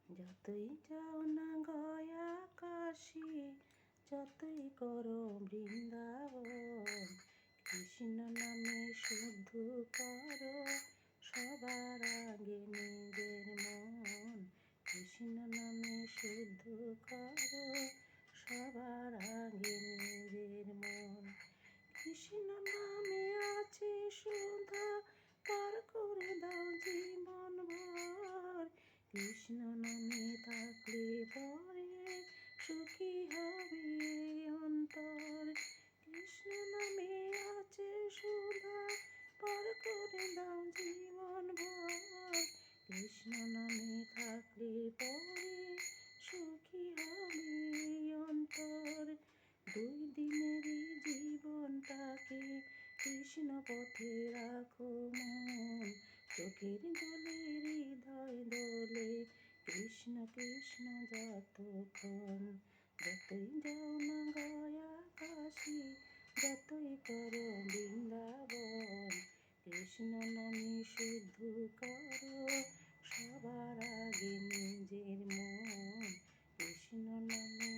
যতই যাও না গয়া কাশী, যতই করো বৃন্দাবন, কৃষ্ণ নামে শুদ্ধ করো সবার আগে নিজের মন। কৃষ্ণ নামে শুদ্ধ করো সবার আগে নিজের মন। কৃষ্ণ নামে আছে সুধা, পার করে দাও জীবন ভর। কৃষ্ণ নামে থাকলে পরে সুখী হবে অন্তর। কৃষ্ণ নামে আছে সুধা, পার করে দাও জীবন ভর। কৃষ্ণ নামে থাকলে পরে সুখী হবে অন্তর। দুই দিনেরই জীবনটাকে কৃষ্ণ পথে রাখো মন। চোখের জলে হৃদয় দোলে কৃষ্ণ কৃষ্ণ যতক্ষণ। যতই যাও না গয়া কাশী, যতই করো বৃন্দাবন, কৃষ্ণ নামে শুদ্ধ করো সবার আগে নিজের মন। কৃষ্ণ নামে